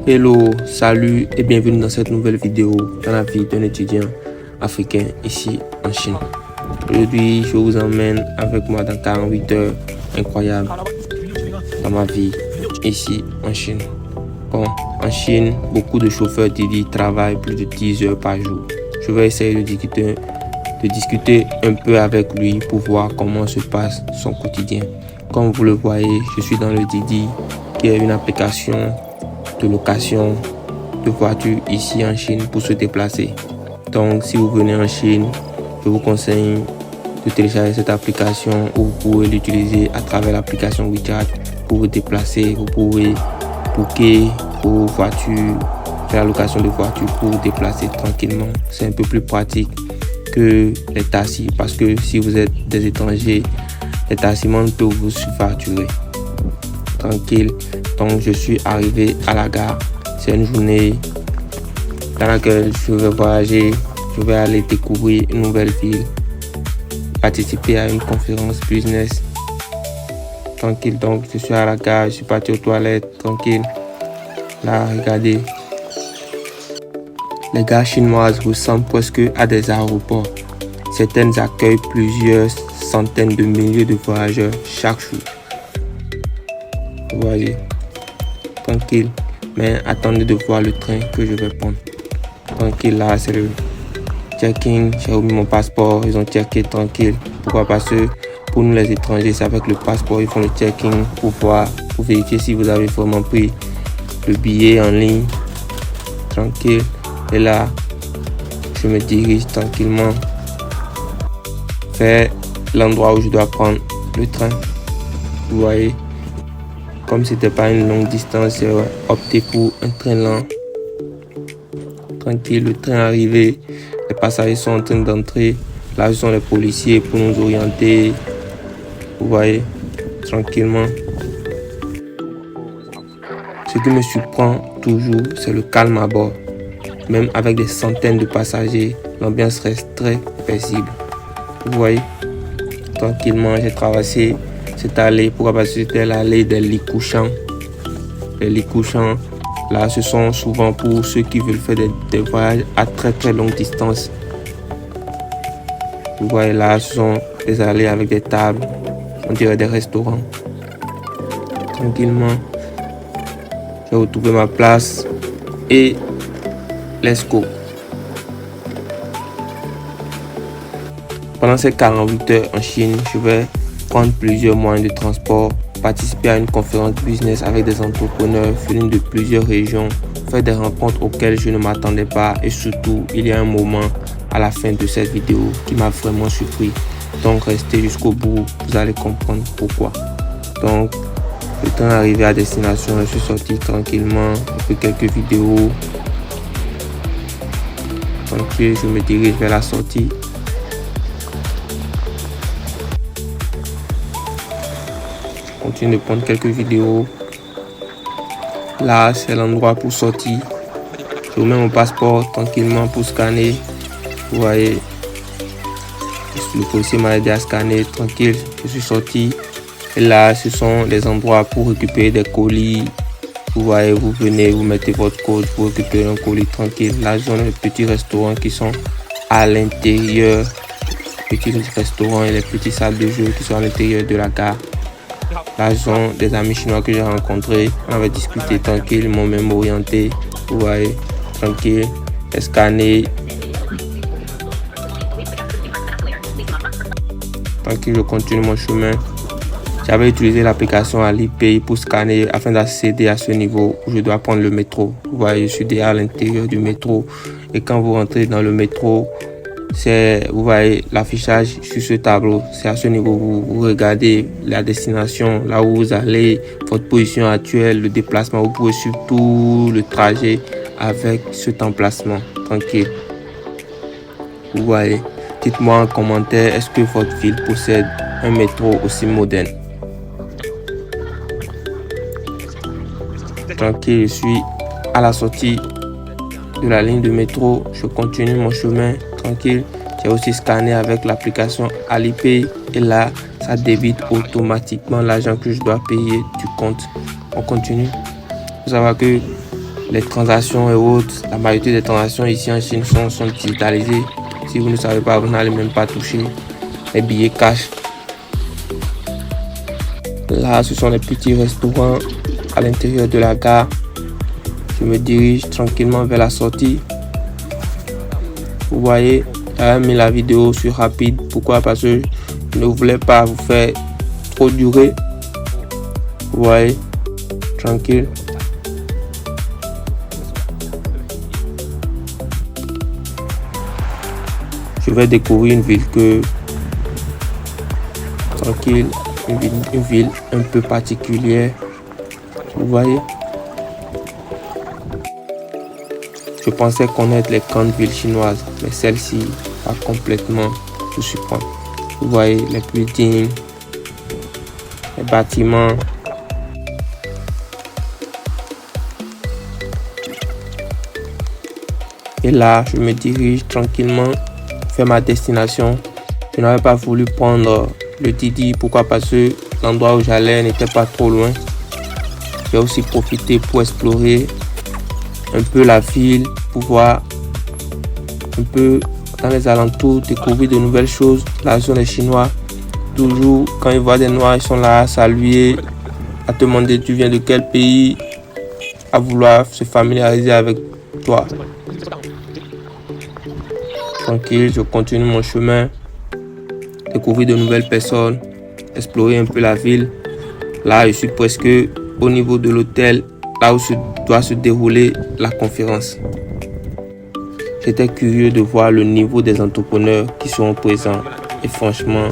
Hello, salut et bienvenue dans cette nouvelle vidéo dans la vie d'un étudiant africain ici en Chine. Aujourd'hui, je vous emmène avec moi dans 48 heures incroyables dans ma vie ici en Chine. Bon, en Chine, beaucoup de chauffeurs Didi travaillent plus de 10 heures par jour. Je vais essayer de discuter un peu avec lui pour voir comment se passe son quotidien. Comme vous le voyez, je suis dans le Didi, qui est une application de location de voitures ici en Chine pour se déplacer. Donc, si vous venez en Chine, je vous conseille de télécharger cette application ou vous pouvez l'utiliser à travers l'application WeChat pour vous déplacer. Vous pouvez booker vos voitures, faire la location de voitures pour vous déplacer tranquillement. C'est un peu plus pratique que les taxis parce que si vous êtes des étrangers, les taximans peuvent vous surfacturer. Tranquille. Donc je suis arrivé à la gare. C'est une journée dans laquelle je vais voyager. Je vais aller découvrir une nouvelle ville, participer à une conférence business. Tranquille. Donc je suis à la gare. Je suis parti aux toilettes. Tranquille. Là, regardez. Les gares chinoises ressemblent presque à des aéroports. Certaines accueillent plusieurs centaines de milliers de voyageurs chaque jour. Vous voyez, tranquille, mais attendez de voir le train que je vais prendre. Tranquille, là, c'est le checking. J'ai oublié mon passeport, ils ont checké, tranquille. Pourquoi? Parce que pour nous les étrangers, c'est avec le passeport, ils font le checking pour vérifier si vous avez vraiment pris le billet en ligne. Tranquille. Et là, je me dirige tranquillement vers l'endroit où je dois prendre le train. Vous voyez, comme c'était pas une longue distance, j'ai opté pour un train lent. Tranquille, le train est arrivé, les passagers sont en train d'entrer. Là, ce sont les policiers pour nous orienter. Vous voyez, tranquillement. Ce qui me surprend toujours, c'est le calme à bord. Même avec des centaines de passagers, l'ambiance reste très paisible. Vous voyez, tranquillement, j'ai traversé cette allée. Pourquoi? Parce que c'était l'allée des Likushan. Les Likushan, là, ce sont souvent pour ceux qui veulent faire des voyages à très très longue distance. Vous voyez, là, ce sont des allées avec des tables, on dirait des restaurants. Tranquillement, j'ai retrouvé ma place et let's go. Pendant ces 48 heures en Chine, je vais prendre plusieurs moyens de transport, participer à une conférence business avec des entrepreneurs venus de plusieurs régions, faire des rencontres auxquelles je ne m'attendais pas et surtout, il y a un moment à la fin de cette vidéo qui m'a vraiment surpris. Donc restez jusqu'au bout, vous allez comprendre pourquoi. Donc, le temps d'arriver à destination, je suis sorti tranquillement, j'ai fait quelques vidéos. Tranquille, je me dirige vers la sortie. Je continue de prendre quelques vidéos. Là, c'est l'endroit pour sortir. Je remets mon passeport tranquillement pour scanner. Vous voyez, le policier m'a aidé à scanner. Tranquille, je suis sorti. Et là, ce sont des endroits pour récupérer des colis. Vous voyez, vous venez, vous mettez votre code pour récupérer un colis tranquille. Là, ce sont les petits restaurants qui sont à l'intérieur. Petits restaurants et les petites salles de jeu qui sont à l'intérieur de la gare. Là, ce sont des amis chinois que j'ai rencontrés. On avait discuté tranquille, ils m'ont même orienté. Vous voyez, tranquille, scanner. Tranquille, je continue mon chemin. J'avais utilisé l'application Alipay pour scanner afin d'accéder à ce niveau où je dois prendre le métro. Vous voyez, je suis déjà à l'intérieur du métro. Et quand vous rentrez dans le métro, vous voyez l'affichage sur ce tableau. C'est à ce niveau où vous regardez la destination, là où vous allez, votre position actuelle, le déplacement. Vous pouvez suivre tout le trajet avec cet emplacement. Tranquille. Vous voyez. Dites-moi en commentaire, est-ce que votre ville possède un métro aussi moderne? Tranquille, je suis à la sortie de la ligne de métro. Je continue mon chemin tranquille. J'ai aussi scanné avec l'application Alipay et là, ça débite automatiquement l'argent que je dois payer du compte. On continue. Il faut savoir que les transactions et autres, la majorité des transactions ici en Chine sont digitalisées. Si vous ne savez pas, vous n'allez même pas toucher les billets cash. Là, ce sont les petits restaurants à l'intérieur de la gare. Je me dirige tranquillement vers la sortie. Vous voyez, j'ai mis la vidéo sur rapide. Pourquoi? Parce que je ne voulais pas vous faire trop durer. Vous voyez, tranquille. Je vais découvrir une ville tranquille, une ville un peu particulière. Vous voyez, je pensais connaître les grandes villes chinoises, mais celle-ci va complètement vous surprendre. Vous voyez les buildings, les bâtiments. Et là, je me dirige tranquillement vers ma destination. Je n'avais pas voulu prendre le Didi. Pourquoi? Parce que l'endroit où j'allais n'était pas trop loin. J'ai aussi profité pour explorer un peu la ville, pour voir un peu dans les alentours, découvrir de nouvelles choses. La zone des Chinois, toujours quand ils voient des Noirs, ils sont là à saluer, à te demander tu viens de quel pays, à vouloir se familiariser avec toi. Tranquille, je continue mon chemin, découvrir de nouvelles personnes, explorer un peu la ville. Là, je suis presque au niveau de l'hôtel, là où doit se dérouler la conférence. J'étais curieux de voir le niveau des entrepreneurs qui seront présents et franchement,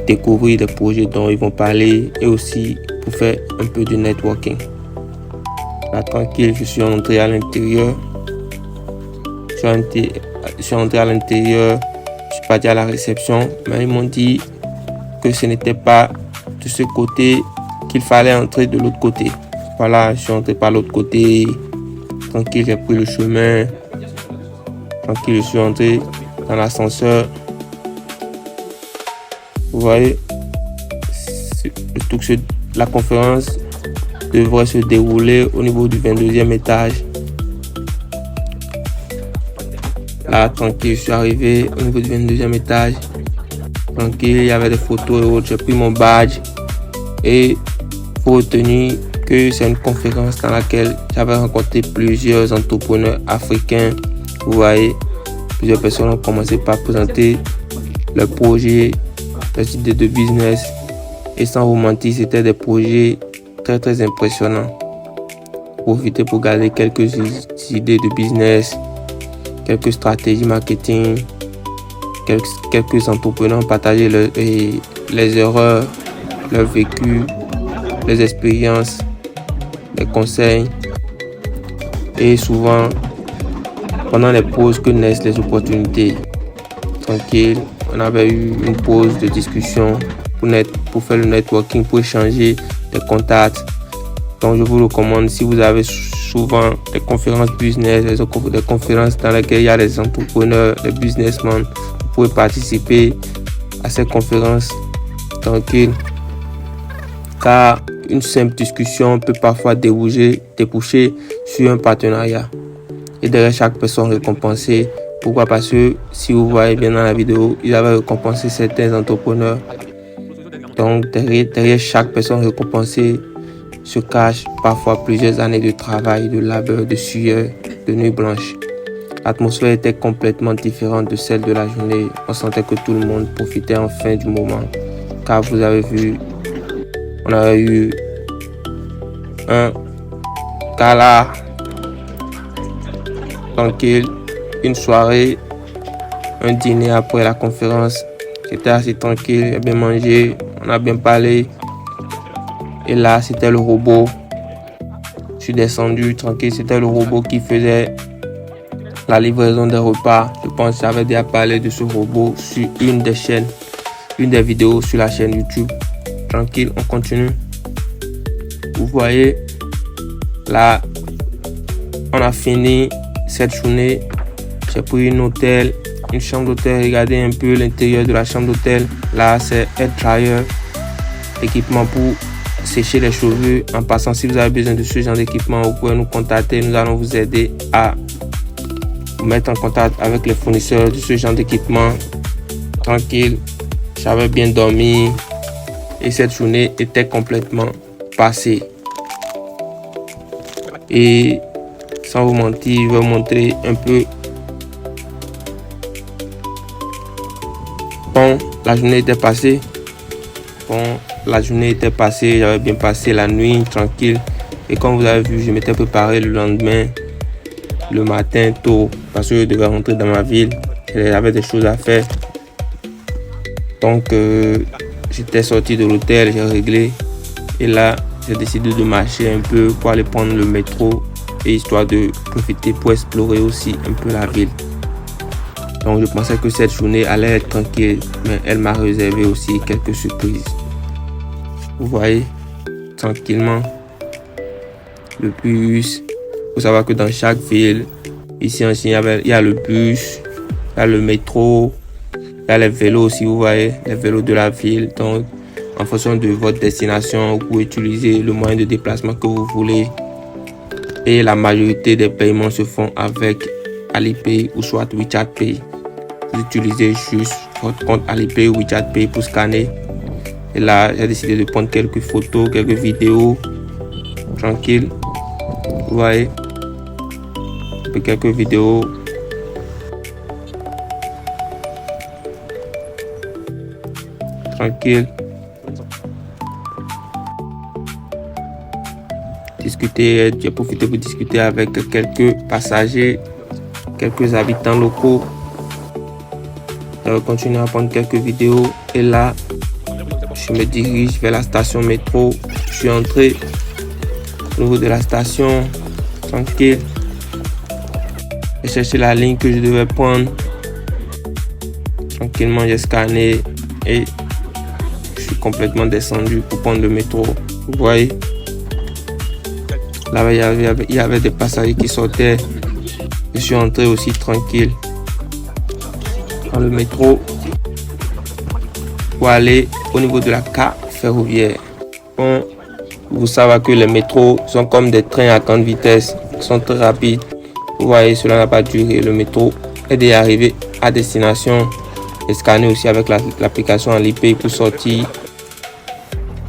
découvrir des projets dont ils vont parler et aussi pour faire un peu de networking. Là, tranquille, je suis entré à l'intérieur. Je suis entré à l'intérieur, je suis parti à la réception, mais ils m'ont dit que ce n'était pas de ce côté, qu'il fallait entrer de l'autre côté. Voilà, je suis entré par l'autre côté, tranquille, j'ai pris le chemin, tranquille, je suis entré dans l'ascenseur. Vous voyez, la conférence devrait se dérouler au niveau du 22e étage. Là, tranquille, je suis arrivé au niveau du 22e étage. Tranquille, il y avait des photos et autres. J'ai pris mon badge. Et il faut retenir que c'est une conférence dans laquelle j'avais rencontré plusieurs entrepreneurs africains. Vous voyez, plusieurs personnes ont commencé par présenter leurs projets, leurs idées de business. Et sans vous mentir, c'était des projets très très impressionnants. Profitez pour garder quelques idées de business, quelques stratégies marketing, quelques entrepreneurs partager les erreurs, leur vécu, les expériences, les conseils. Et souvent, pendant les pauses que naissent les opportunités. Tranquille, on avait eu une pause de discussion pour faire le networking, pour échanger des contacts. Donc je vous recommande, si vous avez souvent des conférences business, des conférences dans lesquelles il y a des entrepreneurs, des businessmen, vous pouvez participer à ces conférences tranquille. Car une simple discussion peut parfois déboucher sur un partenariat. Et derrière chaque personne récompensée, pourquoi? Parce que si vous voyez bien dans la vidéo, ils avaient récompensé certains entrepreneurs. Donc derrière chaque personne récompensée se cachent parfois plusieurs années de travail, de labeur, de sueur, de nuit blanche. L'atmosphère était complètement différente de celle de la journée. On sentait que tout le monde profitait enfin du moment. Car vous avez vu, on avait eu un gala tranquille, une soirée, un dîner après la conférence. J'étais assez tranquille, j'ai bien mangé, on a bien parlé. Et là, c'était le robot. Je suis descendu tranquille, c'était le robot qui faisait la livraison des repas. Je pense que j'avais déjà parlé de ce robot sur une des vidéos sur la chaîne YouTube. Tranquille, on continue. Vous voyez, là, on a fini cette journée. J'ai pris une chambre d'hôtel. Regardez un peu l'intérieur de la chambre d'hôtel. Là, c'est air dryer, équipement pour sécher les cheveux. En passant, si vous avez besoin de ce genre d'équipement, vous pouvez nous contacter. Nous allons vous aider à vous mettre en contact avec les fournisseurs de ce genre d'équipement. Tranquille, j'avais bien dormi et cette journée était complètement passée. Et sans vous mentir, je vais vous montrer un peu. Bon, la journée était passée. J'avais bien passé la nuit tranquille. Et comme vous avez vu, je m'étais préparé le lendemain, le matin tôt, parce que je devais rentrer dans ma ville. J'avais des choses à faire. Donc, j'étais sorti de l'hôtel, j'ai réglé. Et là, j'ai décidé de marcher un peu pour aller prendre le métro. Et histoire de profiter pour explorer aussi un peu la ville. Donc je pensais que cette journée allait être tranquille, mais elle m'a réservé aussi quelques surprises. Vous voyez, tranquillement, le bus. Il faut savoir que dans chaque ville, ici en Chine, il y a le bus, il y a le métro, il y a les vélos aussi, vous voyez, les vélos de la ville. Donc en fonction de votre destination, vous pouvez utiliser le moyen de déplacement que vous voulez. Et la majorité des paiements se font avec Alipay ou soit WeChat Pay. Vous utilisez juste votre compte Alipay ou WeChat Pay pour scanner. Et là, j'ai décidé de prendre quelques photos, quelques vidéos. Tranquille. Vous voyez. Quelques vidéos. Tranquille. J'ai profité pour discuter avec quelques passagers, quelques habitants locaux. Je vais continuer à prendre quelques vidéos et là, je me dirige vers la station métro. Je suis entré au niveau de la station, tranquille. J'ai cherché la ligne que je devais prendre. Tranquillement, j'ai scanné et je suis complètement descendu pour prendre le métro. Vous voyez? Là, il y avait des passagers qui sortaient. Je suis entré aussi tranquille dans le métro pour aller au niveau de la gare ferroviaire. Bon, vous savez que les métros sont comme des trains à grande vitesse. Ils sont très rapides. Vous voyez, cela n'a pas duré. Le métro est déjà arrivé à destination. J'ai scanné aussi avec l'application Alipay pour sortir.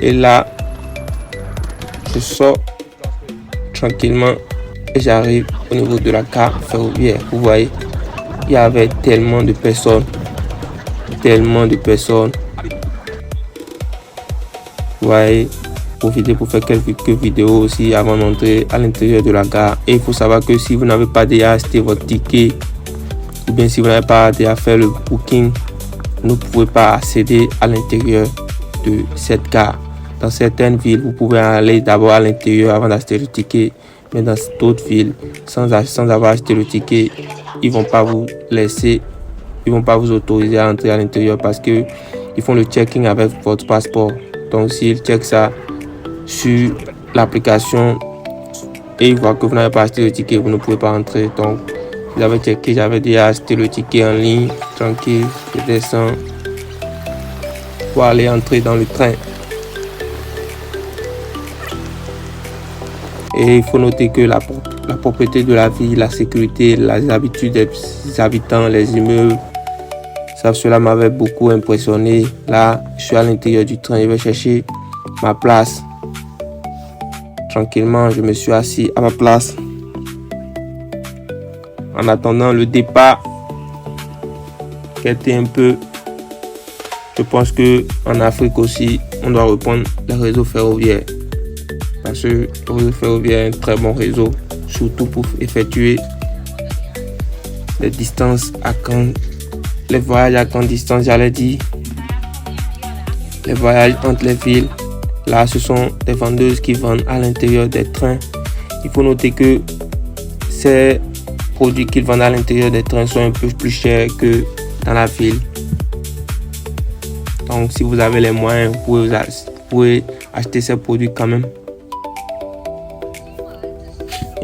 Et là, je sors tranquillement et j'arrive au niveau de la gare ferroviaire. Vous voyez, il y avait tellement de personnes. Vous voyez, profitez pour faire quelques vidéos aussi avant d'entrer à l'intérieur de la gare. Et il faut savoir que si vous n'avez pas déjà acheté votre ticket ou bien si vous n'avez pas déjà fait le booking, vous ne pouvez pas accéder à l'intérieur de cette gare. Dans certaines villes, vous pouvez aller d'abord à l'intérieur avant d'acheter le ticket. Mais dans d'autres villes, sans avoir acheté le ticket, ils vont pas vous laisser, ils vont pas vous autoriser à entrer à l'intérieur parce que ils font le checking avec votre passeport. Donc s'ils checkent ça sur l'application et ils voient que vous n'avez pas acheté le ticket, vous ne pouvez pas entrer. Donc j'avais checké, j'avais déjà acheté le ticket en ligne, tranquille, je descends pour aller entrer dans le train. Et il faut noter que la propreté de la ville, la sécurité, les habitudes des habitants, les immeubles, cela m'avait beaucoup impressionné. Là, je suis à l'intérieur du train, je vais chercher ma place. Tranquillement, je me suis assis à ma place. En attendant le départ, qui était un peu... Je pense qu'en Afrique aussi, on doit reprendre le réseau ferroviaire. Parce que le réseau ferroviaire est un très bon réseau, surtout pour effectuer les distances à grande, les voyages à grande distance, j'allais dire, les voyages entre les villes. Là, ce sont des vendeuses qui vendent à l'intérieur des trains. Il faut noter que ces produits qu'ils vendent à l'intérieur des trains sont un peu plus chers que dans la ville. Donc, si vous avez les moyens, vous pouvez acheter ces produits quand même.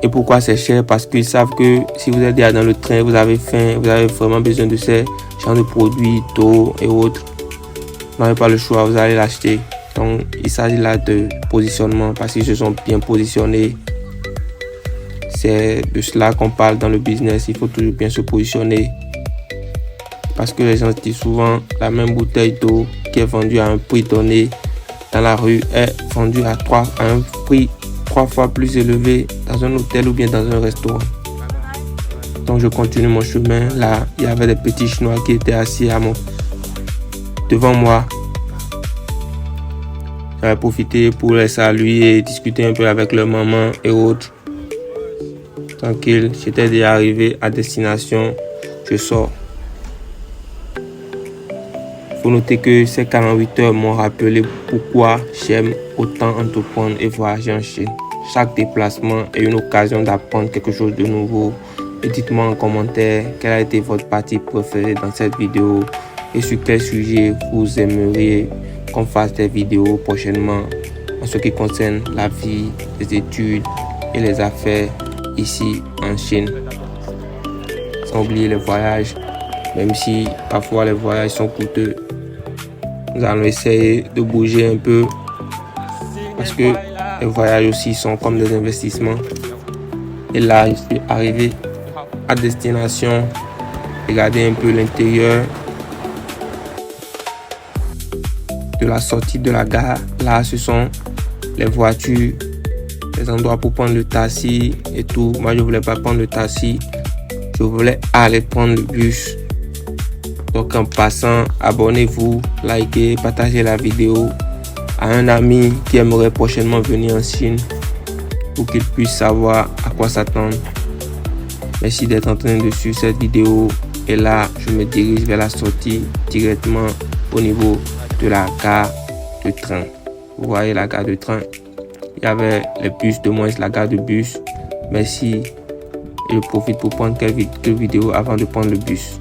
Et pourquoi c'est cher? Parce qu'ils savent que si vous êtes déjà dans le train, vous avez faim, vous avez vraiment besoin de ces genres de produits, d'eau et autres. Vous n'avez pas le choix, vous allez l'acheter. Donc, il s'agit là de positionnement parce qu'ils se sont bien positionnés. C'est de cela qu'on parle dans le business. Il faut toujours bien se positionner. Parce que les gens disent souvent la même bouteille d'eau qui est vendue à un prix donné dans la rue est vendue à un prix 3 fois plus élevé dans un hôtel ou bien dans un restaurant. Donc je continue mon chemin. Là, il y avait des petits Chinois qui étaient assis devant moi. J'avais profité pour les saluer et discuter un peu avec leur maman et autres. Tranquille, j'étais déjà arrivé à destination. Je sors. Il faut noter que ces 48 heures m'ont rappelé pourquoi j'aime autant entreprendre et voyager en Chine. Chaque déplacement est une occasion d'apprendre quelque chose de nouveau. Et dites-moi en commentaire quelle a été votre partie préférée dans cette vidéo et sur quel sujet vous aimeriez qu'on fasse des vidéos prochainement en ce qui concerne la vie, les études et les affaires ici en Chine. Sans oublier les voyages, même si parfois les voyages sont coûteux. Nous allons essayer de bouger un peu parce que les voyages aussi sont comme des investissements. Et là, je suis arrivé à destination. Regardez un peu l'intérieur de la sortie de la gare. Là, ce sont les voitures, les endroits pour prendre le taxi et tout. Moi, je voulais pas prendre le taxi. Je voulais aller prendre le bus. Donc en passant, abonnez-vous, likez, partagez la vidéo à un ami qui aimerait prochainement venir en Chine pour qu'il puisse savoir à quoi s'attendre. Merci d'être en train de suivre cette vidéo. Et là, je me dirige vers la sortie directement au niveau de la gare de train. Vous voyez la gare de train. Il y avait les bus, de moins la gare de bus. Merci. Et je profite pour prendre quelques vidéos avant de prendre le bus.